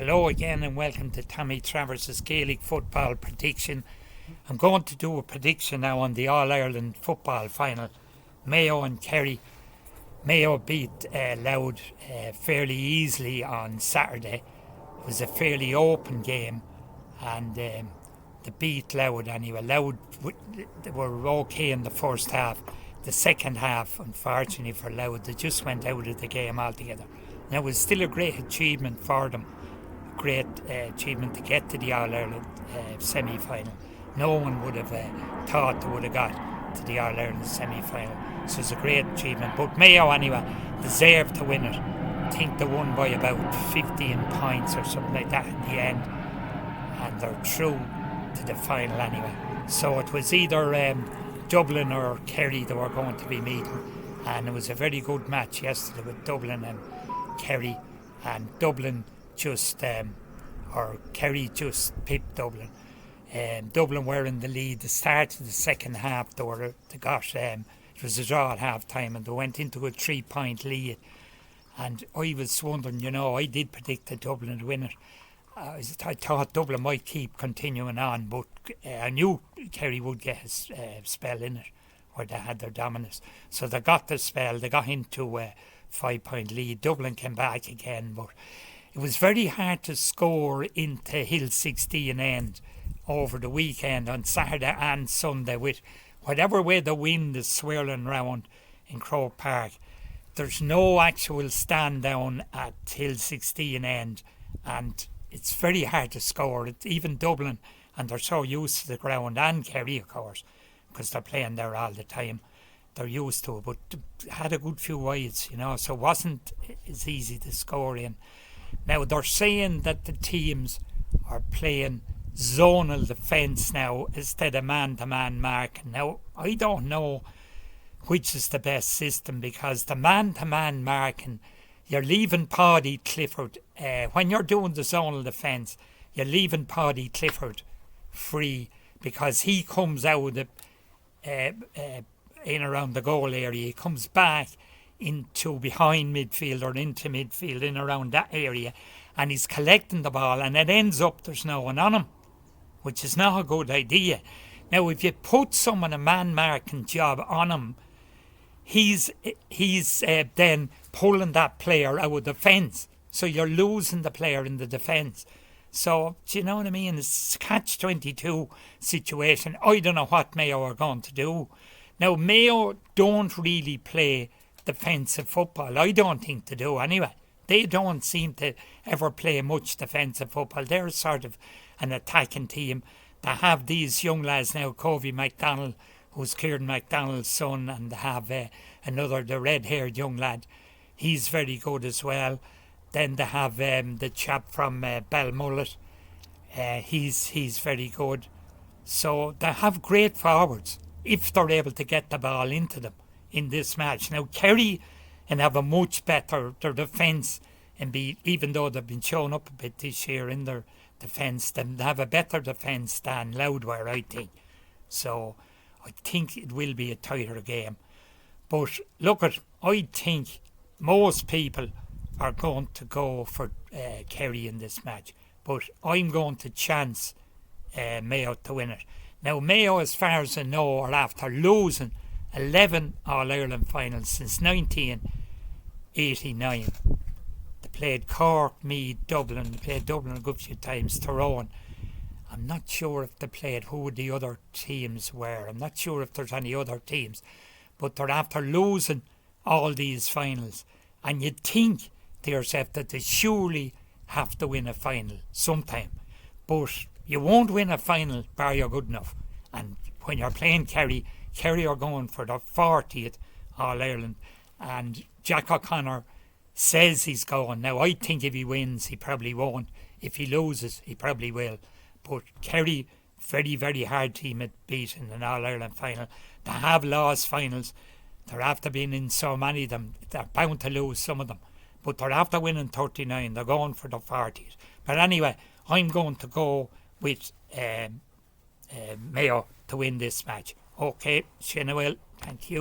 Hello again and welcome to Tommy Travers' Gaelic football prediction. I'm going to do a prediction now on the All-Ireland football final. Mayo and Kerry. Mayo beat Louth fairly easily on Saturday. It was a fairly open game and they beat Louth anyway. Louth they were okay in the first half. The second half, unfortunately for Louth, they just went out of the game altogether. Now it was still a great achievement for them. Great achievement to get to the All-Ireland semi-final. No one would have thought they would have got to the All-Ireland semi-final. So it's a great achievement. But Mayo, anyway, deserved to win it. I think they won by about 15 points or something like that in the end. And they're through to the final anyway. So it was either Dublin or Kerry they were going to be meeting. And it was a very good match yesterday with Dublin and Kerry. And Dublin or Kerry just pipped Dublin. Dublin were in the lead. The start of the second half, it was a draw at half time and they went into a 3-point lead. And I was wondering, I did predict that Dublin would win it. I thought Dublin might keep continuing on, but I knew Kerry would get a spell in it where they had their dominance. So they got the spell, they got into a 5-point lead. Dublin came back again, but it was very hard to score into Hill 16 end over the weekend on Saturday and Sunday with whatever way the wind is swirling round in Croke Park. There's no actual stand down at Hill 16 end and it's very hard to score. Even Dublin, and they're so used to the ground, and Kerry of course, because they're playing there all the time. They're used to it, but had a good few wides, so it wasn't as easy to score in. Now they're saying that the teams are playing zonal defence now instead of man-to-man marking. Now I don't know which is the best system because the man-to-man marking, you're leaving Paddy Clifford, when you're doing the zonal defence, you're leaving Paddy Clifford free because he comes out of in around the goal area, he comes back into behind midfield or into midfield in around that area and he's collecting the ball and it ends up there's no one on him, which is not a good idea. Now if you put someone a man marking job on him, he's then pulling that player out of defence, so you're losing the player in the defence. So do you know what I mean? It's a catch-22 situation. I don't know what Mayo are going to do. Now Mayo don't really play defensive football. I don't think they do anyway. They don't seem to ever play much defensive football. They're sort of an attacking team. They have these young lads now, Covey MacDonald, who's Kieran MacDonald's son, and they have another, the red-haired young lad. He's very good as well. Then they have the chap from Balmullet. He's very good. So they have great forwards if they're able to get the ball into them in this match. Now Kerry and have a much better their defence and even though they've been showing up a bit this year in their defence, they have a better defence than Louth were, I think. So I think it will be a tighter game. But look, I think most people are going to go for Kerry in this match. But I'm going to chance Mayo to win it. Now Mayo, as far as I know, are after losing 11 All-Ireland finals since 1989. They played Cork, Meath, Dublin. They played Dublin a good few times, Tyrone. I'm not sure if they played who the other teams were. I'm not sure if there's any other teams. But they're after losing all these finals. And you'd think to yourself that they surely have to win a final sometime. But you won't win a final bar you're good enough. And when you're playing Kerry are going for their 40th All-Ireland. And Jack O'Connor says he's going. Now I think if he wins he probably won't. If he loses he probably will. But Kerry, very, very hard team at beating an All-Ireland final. They have lost finals. They're after being in so many of them. They're bound to lose some of them. But they're after winning 39. They're going for the 40s. But anyway, I'm going to go with Mayo to win this match. Okay, Shinna will. Thank you.